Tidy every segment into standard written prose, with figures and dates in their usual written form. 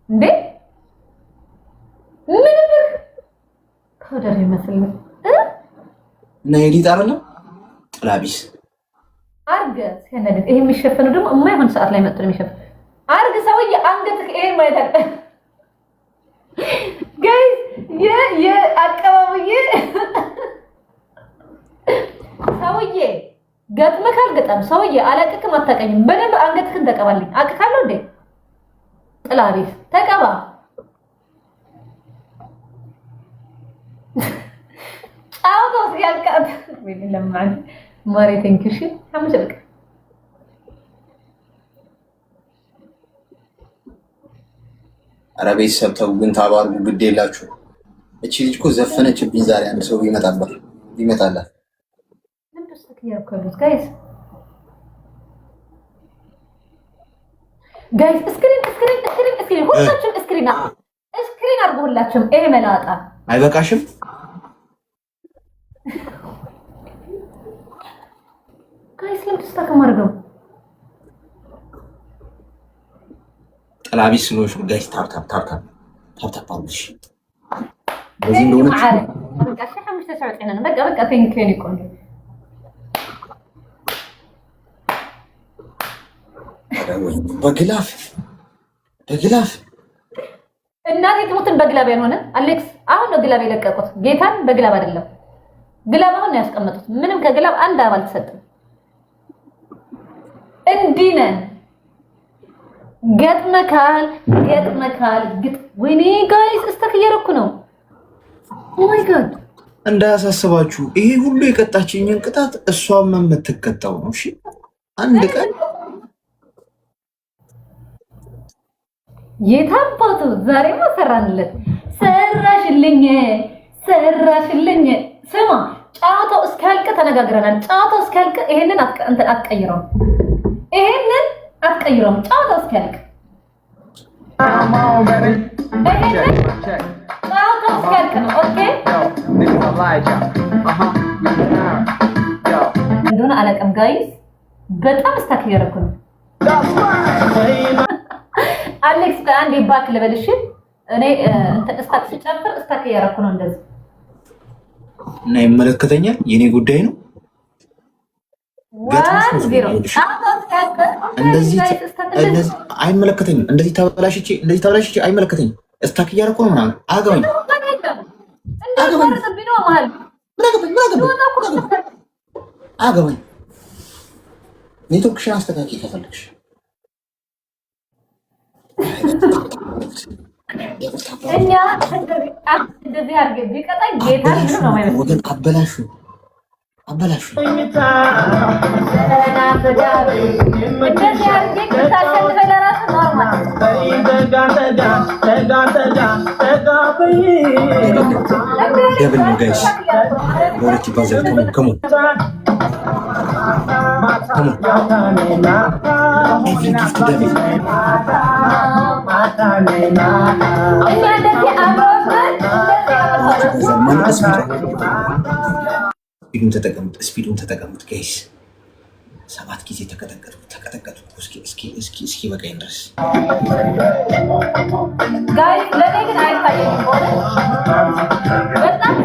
እንዴ ምንም ታውደር ይመስል እና ኤዲት አይደለም ጥላቢስ አርገ ሲነድ ይሄ የሚሸፈነው ደግሞ የማይሆን ሰዓት ላይ መጥቶ የሚሸፈን አርገ ሰውዬ አንገትክ ይሄ ማይታ ጋይስ አቀባብዬ ሰውዬ ገጥመህ ካልገጠም ሰውዬ አላቅክም አታቀኝም በደንብ አንገትክን ተቀባልኝ አቅካለሁ እንዴ ጥላቢስ ተቀባ ጫውተው ሲያልቃት ወይ ለማን ማሪ ቴንክሽ አመሰግናለሁ ኧረ ቤተሰብ ተው ግን ታባርጉ ግድ የላችሁ እቺ ልጅ እኮ ዘፈነችብኝ ዛሬ አንድ ሰው ይመጣል ጋይስ ስክሪን ሁላችሁም ስክሪን አድርጉላችሁም ይሄ መላጣ አይበቃሽም ጋይስ ለምን ተስተካከማርገው ጥላቢስ ነው ጋይስ ታፕ አድርጉሽ በዚህ እንደሆነ በቃ ሸሐምሽ ተሰርጠና በቃ ቴንክ ዩ ቆንጆ በግላፍ እናቴ ትሙትን በግላብ ያልሆነ አሌክስ አሁን ነው ግላብ የለቀቁት ጌታን በግላብ አይደለም ግላብ አሁን ነው ያስቀመጡት ምንም ከግላብ አንድ አባል ተሰጠ እንዲነ ገጥመካል ወይኔ ጋይስ እስተከየረኩ ነው ኦ ማይ ጋድ እንዳያሳስባችሁ ይሄ ሁሉ የቀጣችኝን ቅጣት እሷም የምትቀጣው ነው እሺ አንድ ቀን የታባቱ ዛሬማ ሰራሽልኝ ስማ ጫውታው እስካልቀ ተነጋግረናል ጫውታው እስካልቀ ይሄንን አትቀይረው ጫውታው እስካልቀ ጫውታው እስካልቀ ነው ኦኬ እንደሆነ አላውቅም ጋይስ በጣም እስታክየረኩ ነው አሌክስ አንዴ ባክ ልበልሽ እኔ እስታክ ሲጨምር እስታክ ያረኩ ነው እንደዚህ እና ይመለከተኛል የኔ ጉዳይ ነው እንደዚህ አይመለከተኝም እንደዚህ ተበላሽቼ አይመለከተኝም እስታክ ያረኩ ነው ምናምን አገባኝ ኔትወርክሽን አስተካክል ከፈለግሽ እኛ እንደዚህ አድርጌ ቢቀጣኝ ጌታ ነው ማለት ወገን አበላሹ ደብል ነው ጋይስ ወርቺ ባዘል ከሙ ስፒዱን ተጠቀሙት ጋይስ 7 ጊዜ ተቀጠቀጡ እስኪ በቃኝ ድረስ ጋይስ ለኔ ግን አይታየኝም በጣም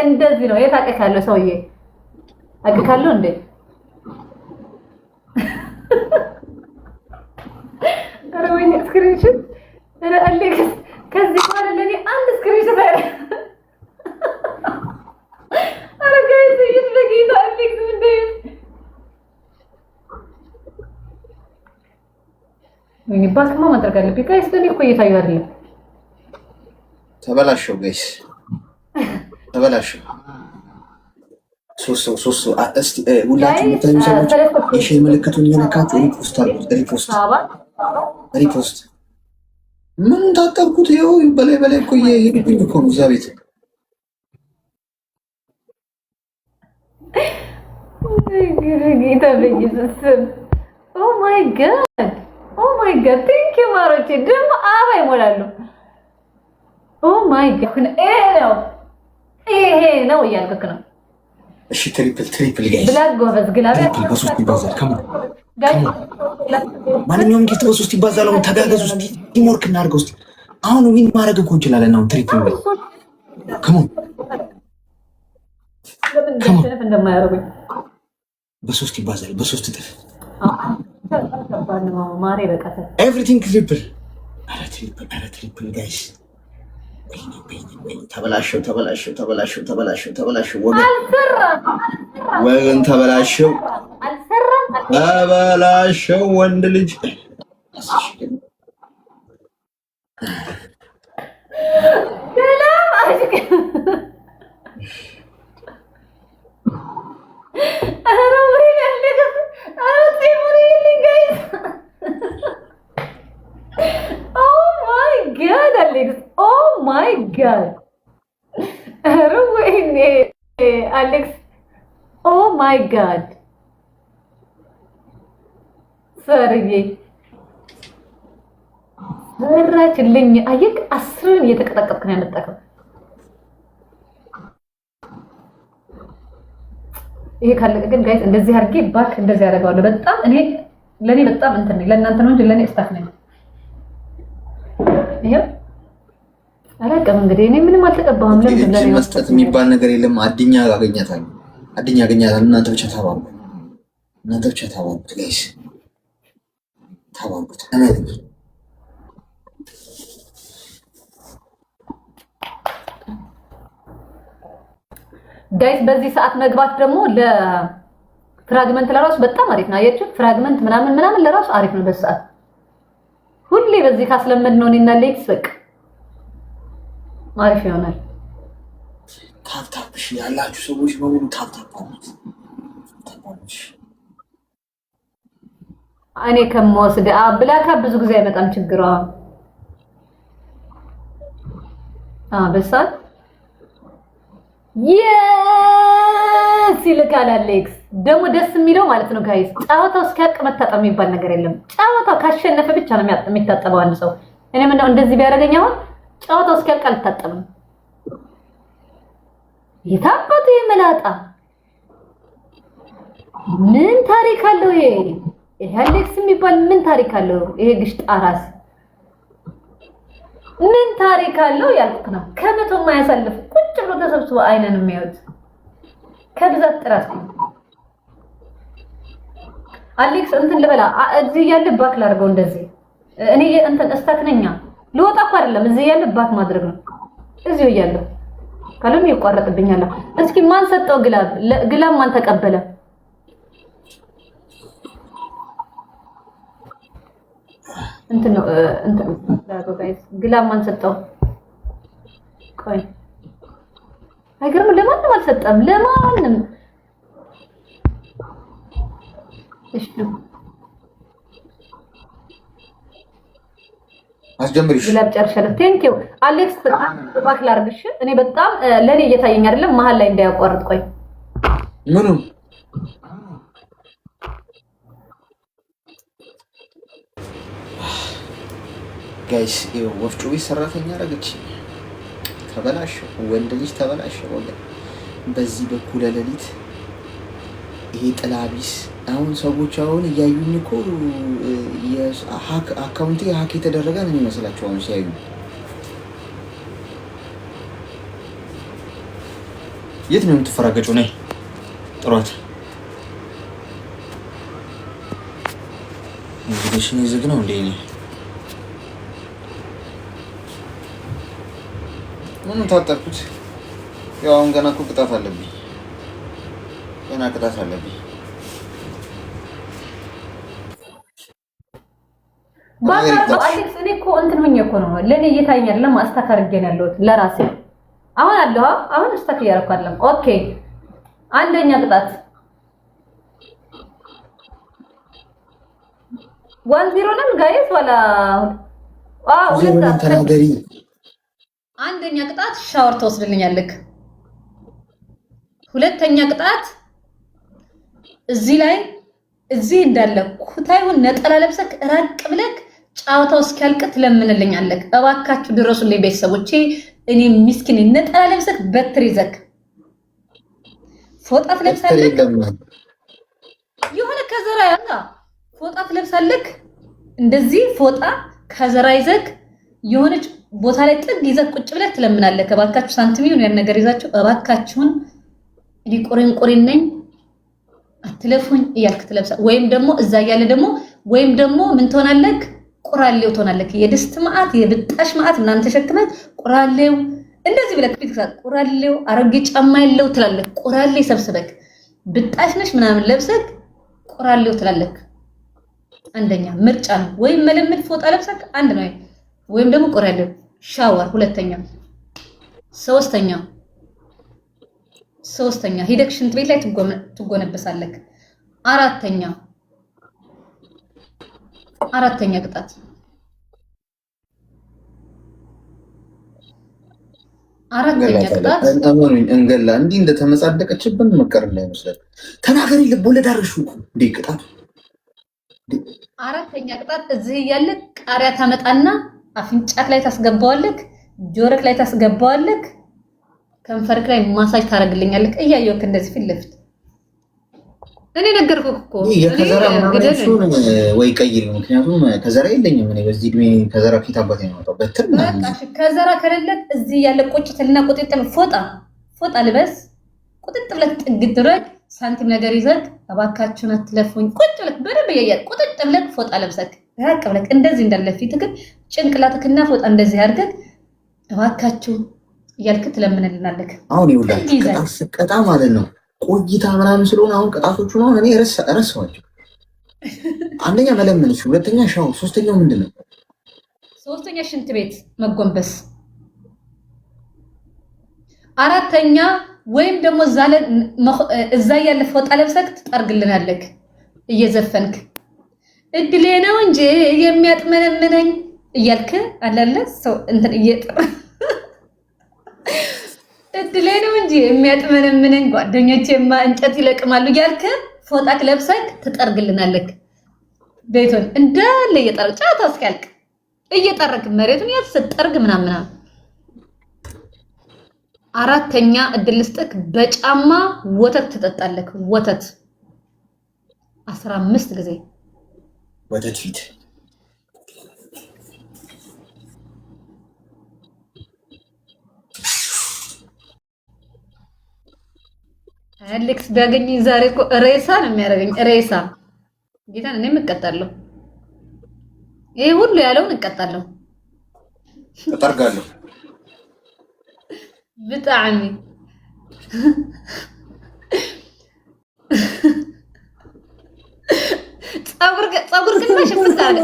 እንደዚህ ነው የታቀካለው ሰውዬ አቀካለው እንዴ አረወኝ ስክሪንሾት አሌክስ ከዚህ በኋላ ለኔ አንድ ስክሪንሾት አለ አረጋይት ይፈልጊ አሌክስ እንዴ ምን ባስማ ማድረግ አለብኝ ጋይስ ለኔ እኮ እየታዩ አይደለም ተበላሽው ጋይስ ተበላሽው ሶስት እስቲ ሁላችሁም ተነሳችሁ እሺ ምልክቱን የነካት ሪፖስት ምን ታጠብኩት ይኸው በላይ እኮ እየሄድብኝ እኮ ነው እዛ ቤት ኦ ማይ ጋድ ጋድ ቴንክ ዩ ማሮቼ። ደግሞ አባ ይሞላሉ። ኦ ማይ ጋድ ይሄ ነው እያልክ ነው። እሺ ትሪፕል ጋይስ ብላክ ጎበዝ ግላብ በሶስት ይባዛል። ማንኛውም ጊዜ በሶስት ይባዛል። አሁን ተጋገዙ እስቲ ቲምወርክ እናድርገው እስቲ። አሁን ዊን ማድረግ እኮ እንችላለን። አሁን ትሪፕል ከሞን እንደማያረጉኝ በሶስት ይባዛል። በሶስት እጥፍ ማሬ በቃ ኤቭሪቲንግ ትሪፕል። ኧረ ትሪፕል ጋይስ ተበላሸው ወገን ተበላሸው ወንድ ልጅ Oh my god. Alex. Oh my god. Sorry. ሰራችልኝ። አየክ 10 እየተቀጠቀጥክ ነው ያመጣከው። ይሄ ካለቀ ግን ጋይስ እንደዚህ አድርጌ ባክ እንደዚህ ያደርጋለሁ። በጣም ለኔ በጣም እንትን ነኝ። ለእናንተ ነው እንጂ ለኔ ስታክ ነኝ። ይሄ አላውቅም እንግዲህ እኔ ምንም አልተቀባሁም። ለምን ለኔ መስጠት የሚባል ነገር የለም። አድኛ አገኛታለሁ። እናንተ ብቻ ታባቡ። ጋይስ ታባቡት። ጋይስ በዚህ ሰዓት መግባት ደግሞ ለፍራግመንት ለራሱ በጣም አሪፍ ነው። አያችሁ ፍራግመንት ምናምን ለራሱ አሪፍ ነው። በሰዓት ሁሌ በዚህ ካስለመድ ነው እኔና ሌክስ በቃ አሪፍ ይሆናል። ታፕታፕሽ ያላችሁ ሰዎች በሙሉ ታፕታፕ እኔ ከመወስድ ብላካ ብዙ ጊዜ አይመጣም ችግሯ። በሰዓት የስ ይልካል አሌክስ። ደግሞ ደስ የሚለው ማለት ነው ጋይስ ጫወታው እስኪያልቅ መታጠብ የሚባል ነገር የለም። ጫወታው ካሸነፈ ብቻ ነው የሚታጠበው አንድ ሰው። እኔ ምን ነው እንደዚህ ቢያደርገኝ አሁን ጫወታው እስኪያልቅ አልታጠብም። የታባቱ የመላጣ ምን ታሪክ አለው ይሄ አሌክስ የሚባል ምን ታሪክ አለው? ይሄ ግሽጣ ራስ ምን ታሪክ አለው ያልኩት ነው። ከመቶ የማያሳልፍ ቁጭ ብሎ ተሰብስቦ አይነን የሚያዩት ከብዛት ጥራት ነው። አሌክስ እንትን ልበላ እዚህ ያለ ባክ ላድርገው እንደዚህ እኔ እንትን እስታክ ነኛ ልወጣ እኮ አይደለም እዚህ ያለ ባክ ማድረግ ነው። እዚሁ እያለሁ ካለም ይቋረጥብኛል። እስኪ ማን ሰጠው ግላብ ማን ተቀበለ? እንትን ነው እንትን ጋይስ ግላብ ማን ሰጠው? ቆይ አይገርም። ለማንም አልሰጠም። ለማንም እሺ አስጀምሪሽ ግላብ ጨርሻለሁ። ቴንክ ዩ አሌክስ ባክ ላድርግሽ። እኔ በጣም ለኔ እየታየኝ አይደለም መሀል ላይ እንዳያቋርጥ። ቆይ ምኑም ጋይስ ወፍጮ ቤት ሰራተኛ አደረገች። ተበላሸ። ወንድ ልጅ ተበላሸ ወገን። በዚህ በኩል ለሊት ይሄ ጥላቢስ አሁን ሰዎች አሁን እያዩኝ እኮ አካውንቴ ሀክ የተደረገ ነው የሚመስላቸው አሁን ሲያዩ። የት ነው የምትፈራገጩ? ነይ ጥሯት። እንግዲህ ዝግ ነው እንዴ? ምንም ታጠርኩት። ያው አሁን ገና እኮ ቅጣት አለብኝ። አሌክስ እኔ እኮ እንትን ምን እኮ ነው ለኔ እየታየኛል። ለማስታክ አድርጌ ነው ያለሁት ለራሴ። አሁን ስታክ እያደረኩ አይደለም። ኦኬ አንደኛ ቅጣት 1-0 ነን ጋይስ ወላ ተናገሪ። አንደኛ ቅጣት ሻወር ተወስድልኛለህ። ሁለተኛ ቅጣት እዚህ እንዳለ ኩታይሁን ነጠላ ለብሰክ ራቅ ብለክ ጫወታው እስኪያልቅ ትለምንልኛለህ። እባካችሁ ድረሱልኝ ቤተሰቦቼ። እኔ ምስኪን ነጠላ ለብሰህ በትር ይዘህ ፎጣ ትለብሳለህ። የሆነ ከዘራ ያላ ፎጣ ትለብሳለህ። እንደዚህ ፎጣ ከዘራ ይዘህ የሆነች ቦታ ላይ ጥግ ይዘህ ቁጭ ብለህ ትለምናለህ። እባካችሁ ሳንቲም ይሁን ያን ነገር ይዛችሁ እባካችሁን እኔ ቆሬን ነኝ አትለፉኝ እያልክ ትለብሳለህ። ወይም ደግሞ እዛ እያለ ደግሞ ወይም ደግሞ ምን ትሆናለህ? ቁራሌው ትሆናለህ። የድስት መዓት የብጣሽ መዓት ምናምን ተሸክመህ ቁራሌው እንደዚህ ብለህ ፊትክ ቁራሌው አሮጌ ጫማ ያለው ትላለህ። ቁራሌ ሰብስበክ ብጣሽ ነሽ ምናምን ለብሰክ ቁራሌው ትላለህ። አንደኛ ምርጫ ነው። ወይም መለመድ ፎጣ ለብሰክ አንድ ነው። ወይም ደግሞ ቁራሌው ሻወር ሁለተኛ። ሶስተኛ ሄደክ ሽንት ቤት ላይ ትጎነበሳለህ። አራተኛ ቅጣት እንገላ እንዲህ እንደተመጻደቀችብን መከር እንዳይመስላል። ተናገሪ ልቦለድ አድርሹ እንዴ ቅጣቱ። አራተኛ ቅጣት እዚህ እያለ ቃሪያ ታመጣና አፍንጫክ ላይ ታስገባዋለህ፣ ጆሮክ ላይ ታስገባዋለህ፣ ከንፈርክ ላይ ማሳጅ ታደርግልኛለህ። እያየሁክ እንደዚህ ፊት ለፊት እኔ ነገርኩህ እኮ የከዘራ ምናምን ወይ ቀይሪ። ምክንያቱም ከዘራ የለኝም እኔ በዚህ እድሜ ከዘራ ፊት አባት ነው በትር ከዘራ ከሌለህ እዚህ ያለ ቁጭትና ቁጥጥል ፎጣ ልበስ፣ ቁጥጥ ብለህ ጥግ ድረግ፣ ሳንቲም ነገር ይዘህ እባካችሁን አትለፉኝ። ቁጭ ብለህ በደንብ ያያል ቁጥጥ ብለህ ፎጣ ለብሰህ ራቅ ብለህ እንደዚህ እንዳለ ፊትህ ጭንቅላትክና ፎጣ እንደዚህ አድርገህ እባካችሁ እያልክ ትለምንልናለህ። አሁን ይውላል ቅጣ ማለት ነው ቆይታ ምናምን ስለሆነ አሁን ቅጣቶቹ ነው እኔ ረሳኋቸው። አንደኛ መለመንሽ፣ ሁለተኛ ሻው፣ ሶስተኛው ምንድን ነው? ሶስተኛ ሽንት ቤት መጎንበስ፣ አራተኛ ወይም ደግሞ እዛ ያለ ፎጣ ለብሰክ ትጠርግልናለህ እየዘፈንክ እድሌ ነው እንጂ የሚያጥመነምነኝ እያልክ አላለ ሰው እንትን እየጠራ እድሌ ነው እንጂ የሚያጥመነምነኝ ጓደኞቼማ እንጨት ይለቅማሉ እያልክ ፎጣክ ለብሰክ ትጠርግልናለህ። ቤቱን እንዳለ እየጠረግ ጫታ እስኪያልቅ እየጠረግ መሬቱን ያስጠርግ ምናምን። አራተኛ እድል ልስጥክ፣ በጫማ ወተት ትጠጣለህ። ወተት 15 ጊዜ ወተት ፊት አሌክስ ቢያገኘኝ ዛሬ እኮ ሬሳ ነው የሚያደርገኝ። ሬሳ ጌታን እኔም እቀጣለሁ። ይሄ ሁሉ ያለውን እቀጣለሁ፣ እጠርጋለሁ። ብጣዕሚ ፀጉር ግን ሽፍታ አለ።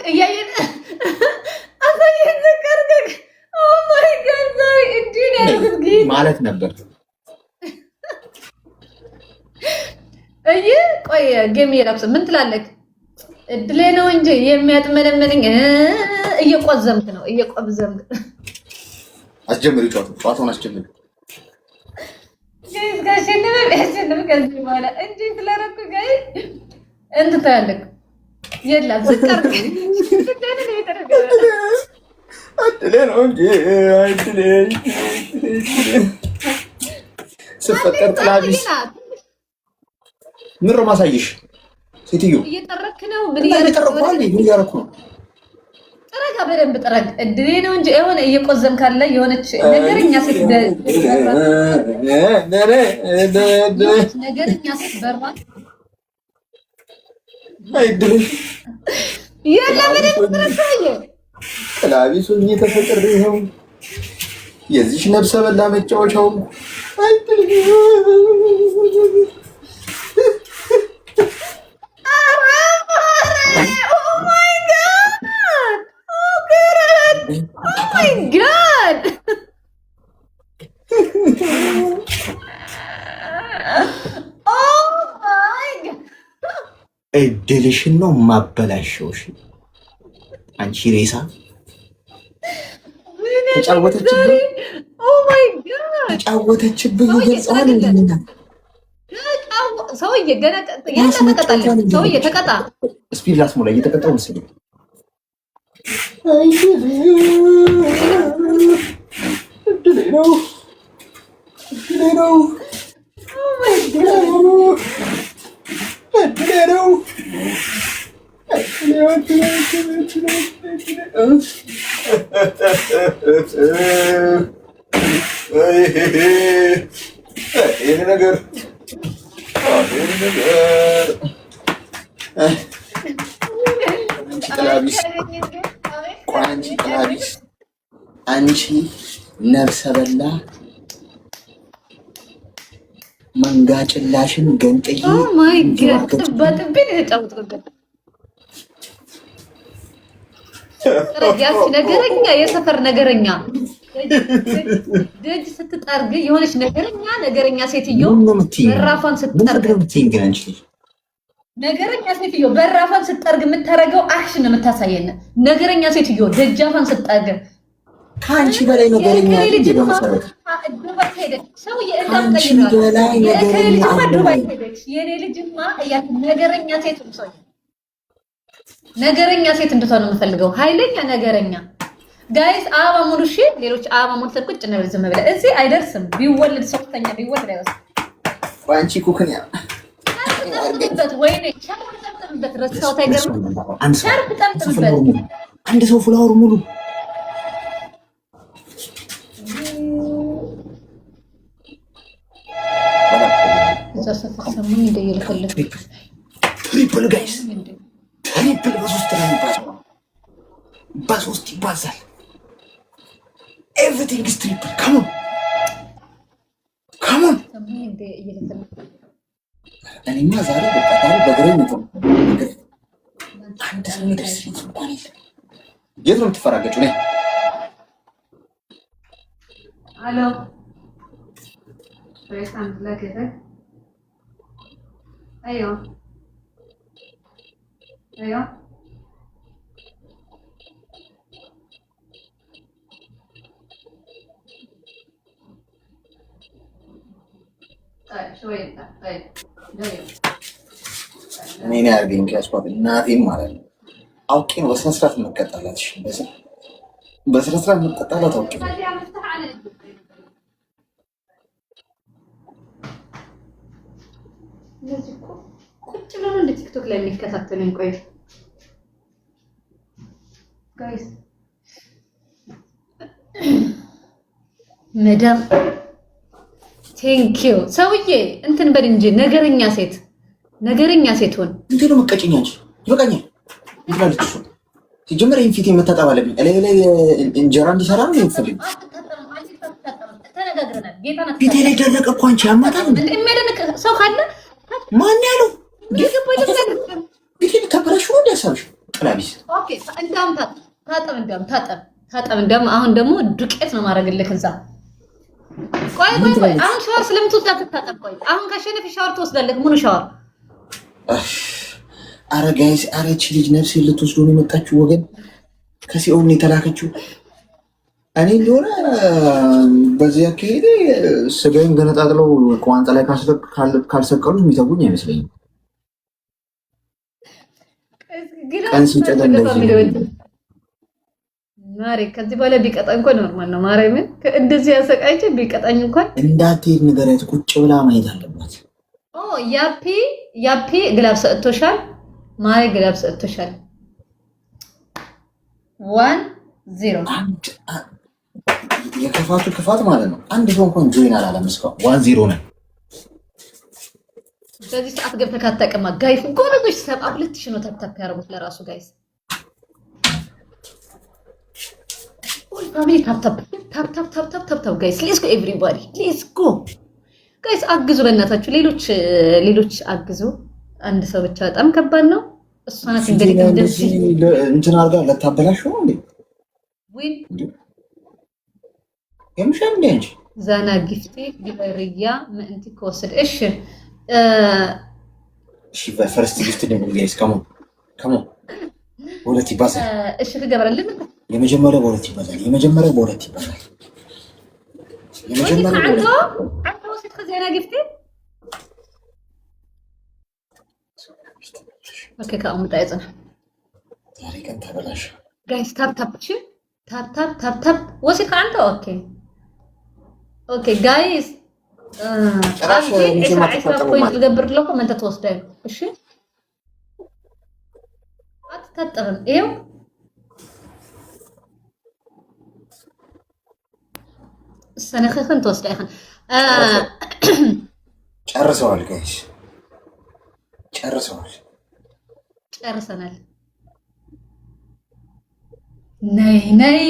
እያየን አሳየን ዘቀርገግ ኦ ማይ ጋድ ዛሬ እንዲህ ያሉት ግን ማለት ነበር። ቆይ ጌም እየላብሰ ምን ትላለህ? እድሌ ነው እንጂ የሚያጥመነምንኝ እየቆዘምክ ነው። አስጀምሪ፣ ጨዋታውን አስጀምሪ። ጋይስ ጋሸነፈ ከዚህ በኋላ እንጂ ስለረኩ ጋይ እንት ታያለህ የላ ዝቀር እድሌ ነው እንጂ ስፈጠር ጥላቢስ ምን ነው ማሳይሽ? ሴትዮ እየጠረክ ነው። ምን እያረኩ ነው? ጥረጋ፣ በደንብ ጥረግ። እድሌ ነው እንጂ የሆነ እየቆዘም ካለ የሆነች ነገርኛ ሴት በርማ አይድልሽ የለ ምንም ትረሳየ ጥላቢሱኝ ተፈጥሬ ነው የዚች ነፍሰ በላ መጫወቻው አይድልሽ እድልሽን ነው ማበላሸውሽ አንቺ ሬሳ። ምን ተጫወተችብህ። ኦ ማይ ጋድ ተጫወተችብህ። ይገልጸዋል እንደኛ ሰውዬ ገና ተቀጣለ። ሰውዬ ተቀጣ። ስፒድ ላስሞላ እየተቀጣው መሰለኝ። እድሌ ነው ይሄ ነገር አንቺ ነፍሰ በላ መንጋጭላሽን ገንጥዬ ማይ ጋድ በጥብን የተጫወትኩበት ያቺ ነገረኛ የሰፈር ነገረኛ ደጅ ስትጠርግ የሆነች ነገረኛ ሴትዮ በራፋን ስትጠርግ ነገረኛ ሴትዮ በራፋን ስትጠርግ የምታረገው አክሽን ነው የምታሳየን። ነገረኛ ሴትዮ ደጃፋን ስትጠርግ ከአንቺ በላይ ነገረኛ ነገረኛ ሴት እንድትሆን ነው የምፈልገው። ኃይለኛ ነገረኛ ጋይስ አበባ ሙሉ። እሺ ሌሎች አበባ ሙሉ ቁጭ ነው ዝም ብለህ እዚህ አይደርስም። ቢወለድ ሶስተኛ ቢወለድ አይወስድ አንቺ ኩክንያ ወይኔ ሻርፕ ጠምጥምበት ረስታው ታይገርም። ሻርፕ ጠምጥምበት አንድ ሰው ፍላወር ሙሉ ትሪፕል ጋይስ ትሪፕል በሶስት ነው የሚባለው። በሶስት ይባዛል። ኤቭሪቲንግ ኢዝ ትሪፕል። ካሞን ካሞን። እኔማ ዛሬ በግሬ ነው አንድ ሰው የሚደርስ እንኳን የለም። የት ነው የምትፈራገጭው? ነይ አሎ አንድ ለከተ ايوه ايوه طيب شويه طيب እኔ ያርገኝ ከያስባት እናቴን ማለት ነው። አውቄ ነው በስነ ስርዓት መቀጣላት። እሺ በስነ ስርዓት መቀጣላት አውቄ ነው። እንደዚህ እኮ ቁጭ ብለው እንደ ቲክቶክ ላይ የሚከታተሉኝ። ቆይ ጋይስ መዳም ቴንኪው ሰውዬ እንትን በል እንጂ ነገረኛ ሴት ሆን እንዴት ነው መቀጭኛ እንጂ ይበቃኛል። ይላልሽ እሱ ሲጀመር ይሄን ፊት የመታጠብ አለብኝ። ላይ እንጀራ እንዲሰራ ነው የሚፈልግ። ተነጋግረናል። ጌታና ፊቴ ላይ ደረቀ እኮ አንቺ ያማታል እንዴ? የሚያደንቅ ሰው ካለ ማን ያለው ፊቴ ተበላሽ ነው እንዲያሳብሽ ጥላቢስ። ኦኬ እንዳም ታጠብ። አሁን ደግሞ ዱቄት ነው ማድረግልህ እዛ። ቆይ አሁን ሻወር ስለምትወስድ አትታጠብ። ቆይ አሁን ካሸነፍ ሻወር ትወስዳለህ። ሙሉ ሻወር። አረ ጋይስ፣ አረ እቺ ልጅ ነፍሴ ልትወስዱ ነው የመጣችው ወገን። ከሲኦል ነው የተላከችው። እኔ እንደሆነ በዚህ አካሄድ ስጋዬን ገነጣጥለው ቋንጣ ላይ ካልሰቀሉ የሚተውኝ አይመስለኝም። ቀን ሲጨለም ማሬ ከዚህ በኋላ ቢቀጣኝ እንኳን ኖርማል ነው። ማርያምን እንደዚህ ያሰቃይቼ ቢቀጣኝ እንኳን እንዳትሄድ ንገሪያት። ቁጭ ብላ ማየት አለባት። ያፒ ግላብ ሰጥቶሻል። ማሬ ግላብ ሰጥቶሻል። 1-0 የክፋቱ ክፋት ማለት ነው። አንድ ሰው እንኳን ጆይን አላለም እስካሁን። 1-0 ነው። በዚህ ሰዓት ገብተህ ካታቀማ ጋይስ ጎረዶች 72 ነው ታፕታፕ ያደርጉት ለራሱ ጋይስ። ኦል ፋሚሊ ታፕታፕ ጋይስ። ሌትስ ጎ ኤቭሪባዲ ሌትስ ጎ ጋይስ። አግዙ በእናታችሁ። ሌሎች አግዙ። አንድ ሰው ብቻ በጣም ከባድ ነው። እሷ ናት እንግዲህ እንደዚህ እንትን አድርጋ ለታበላሽው እንዴ ዊን የምሻል እንዴ እንጂ ዛና ጊፍቴ ቢበርያ ምንት ከወሰደ እሺ በፈርስት ጊፍት ደግሞ ጋይስ ካሞን ሁለት ይባዛል። እሺ ትገበራለህ። የመጀመሪያው በሁለት ይባዛል። የመጀመሪያው በሁለት ይባዛል። የመጀመሪያው አንተ ወስድ ከዚያና ግፍቴ ኦኬ ካም ታይዘና ዛሬ ቀን ተበላሽ ጋይስ ታፕ ወስድ ከአንተ ኦኬ ጋይስ ጭራሽ ፖይንት ልገብር ለኩም አንተ ተወስዳይ እሺ አትታጠብም ይሄው ሰነخን ተወስዳይኸን ጨርሰዋል ጋይስ ጨርሰናል ነይ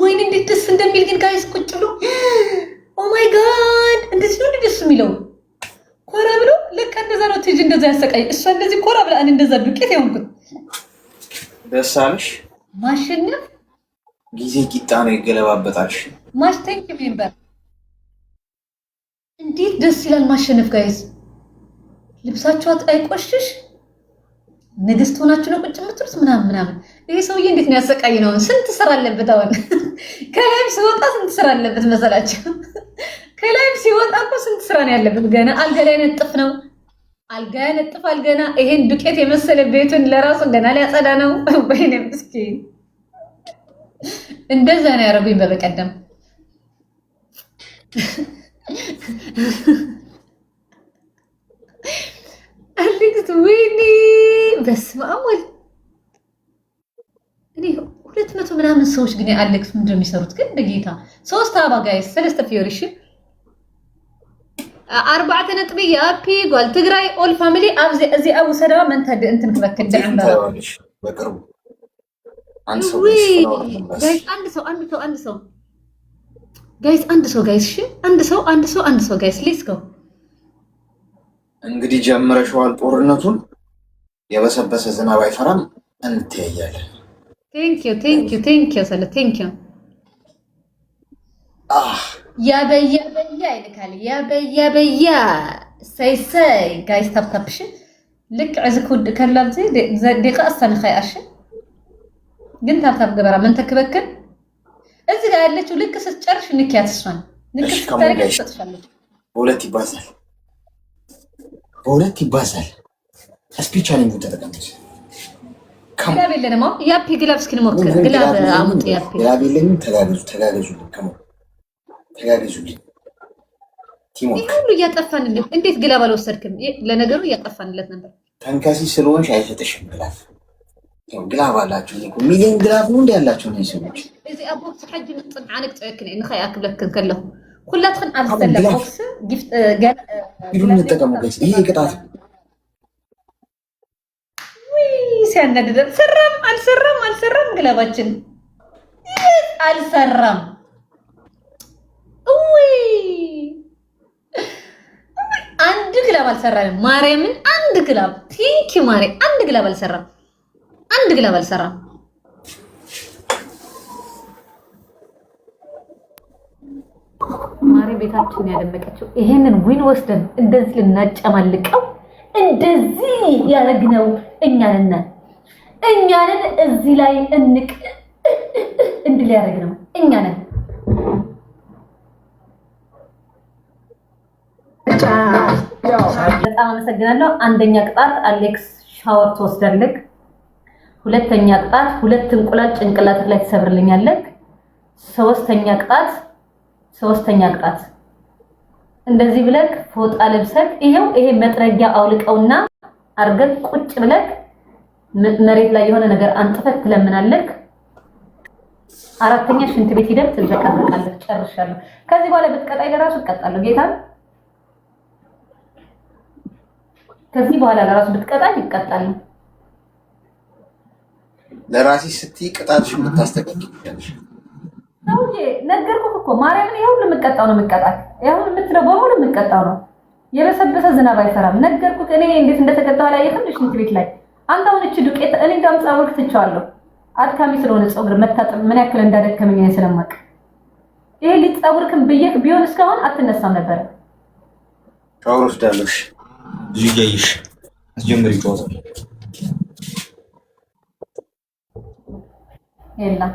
ወይኔ እንዴት ደስ እንደሚል ግን ጋይስ ቁጭ ብሎ ኦ ማይ ጋድ እንደዚህ ነው ደስ የሚለው ኮራ ብሎ ለካ እንደዛ ነው ትጅ እንደዛ ያሰቃይ እሷ እንደዚህ ኮራ ብላ እኔ እንደዛ ዱቄት ያውንኩት ደስ አለሽ ማሸነፍ ጊዜ ቂጣ ነው ይገለባበጣልሽ ማሽተንክ ቢንበር እንዴት ደስ ይላል ማሸነፍ ጋይስ ልብሳችሁ አይቆሽሽ ንግስት ሆናችሁ ነው ቁጭ የምትሉት ምናምን ይሄ ሰውዬ እንዴት ነው ያሰቃይ ነው ስንት ስራ አለበት አሁን ከላይም ሲወጣ ስንት ስራ አለበት መሰላችሁ ከላይም ሲወጣ እኮ ስንት ስራ ነው ያለበት ገና አልጋ ላይ ነጥፍ ነው አልጋ ያነጥፋል ገና ይሄን ዱቄት የመሰለ ቤቱን ለራሱ ገና ሊያጸዳ ነው ወይኔ ምስኪን እንደዛ ነው ያረጉኝ በበቀደም አሌክስ ወይኔ በስመ አብ ወልድ እኔ 200 ምናምን ሰዎች ግን አሌክስ ምንድን ነው የሚሰሩት ግን በጌታ 3 አባ ጋይስ 3 ፊዮሪሽ 4 ነጥብ ያፒ ጓል ትግራይ ኦል ፋሚሊ አብዚ እዚ አቡ ሰዳዋ መንታ እንትን ትበከል ደንባ በቅርቡ አንድ ሰው ጋይስ አንድ ሰው ጋይስ እሺ አንድ ሰው ጋይስ ሌትስ ጎ እንግዲህ ጀምረሽዋል ጦርነቱን የበሰበሰ ዝናብ አይፈራም እንተያያለን ቴንክ ዩ ሰለ ቴንክ ዩ ያበያ ይልካል ያበያ ሰይ ጋይስ ታፕታፕሽ ልክ ዕዝኩድ ከላብዚ ደቂቃ አስተንኸያሽ ግን ታፕታፕ ገበራ ምን ተከበከል እዚህ ጋር ያለችው ልክ ስትጨርሽ ንኪያት እሷን ልክ ስትጨርሽ ትጥፋለች በሁለት ይባዛል ስፒች አለኝ ተጠቀመች ግላብ የለንም ያፒ ግላብ እስኪ እንሞክር ግላብ አሙጥ ያፒ ግላብ የለኝም ተጋገዙ ቲሞክ ሁሉ እያጠፋንልህ እንዴት ግላብ አልወሰድክም ለነገሩ እያጠፋንለት ነበር ተንካሲ ስለሆንሽ አይሰጥሽም ግላብ አላችሁ ሚሊዮን ግላብ ነው እንዴ ያላችሁ ነው ሰዎች እዚህ አቦክስ ሐጅ ጽንዓንክ ጽዕክነ እንኸይ አክብለክን ከለሁ ሁላትክን አብሰለ ቦክስ ጊፍት ገና ይሉን ተጠቀሙ ጋይስ ይሄ ቅጣት ሲያናድድ አልሰራም ግላባችን አልሰራም አንድ ግላብ አልሰራም ማርያምን አንድ ግላብ ቲንኪ ማሪ አንድ ግላብ አልሰራም ማሪ ቤታችን ያደመቀችው ይሄንን ዊን ወስደን እንደዚህ ልናጨማልቀው እንደዚህ ያረግነው እኛንን እዚህ ላይ እንድል ያረግነው እኛንን በጣም አመሰግናለሁ አንደኛ ቅጣት አሌክስ ሻወር ትወስዳለህ ሁለተኛ ቅጣት ሁለት እንቁላል ጭንቅላት ላይ ተሰብርልኛለህ ሶስተኛ ቅጣት እንደዚህ ብለክ ፎጣ ለብሰክ ይሄ መጥረጊያ አውልቀውና አርገክ ቁጭ ብለክ መሬት ላይ የሆነ ነገር አንጥፈክ ትለምናለክ አራተኛ ሽንት ቤት ሂደህ ትዘቀዘቃለህ ጨርሻለሁ ከዚህ በኋላ ብትቀጣይ ለራሱ እቀጣለሁ ጌታን ከዚህ በኋላ ለራሱ ብትቀጣይ ይቀጣል ለራሲ ስትይ ቅጣትሽን ብታስተካክልሽ ነውዬ ነገርኩህ እኮ ማርያምን ይሄው ለምቀጣው ነው የምቀጣት ይሄው የምትለው በሙሉ የምቀጣው ነው የበሰበሰ ዝናብ አይፈራም ነገርኩህ እኔ እንዴት እንደተቀጣው ላይ ይኸውልሽ ሽንት ቤት ላይ አንተ አሁን እቺ ዱቄት እኔ ጋም ጻወርክ ትቻለሁ አድካሚ ስለሆነ ጸጉር መታጠብ ምን ያክል እንዳደከመኝ ነው ስለማቅ ይሄ ሊጻወርክም በየክ ቢሆን እስካሁን አትነሳም ነበር ሻወር ወስዳለሽ ይገይሽ አስጀምሪ ጫወታ የለም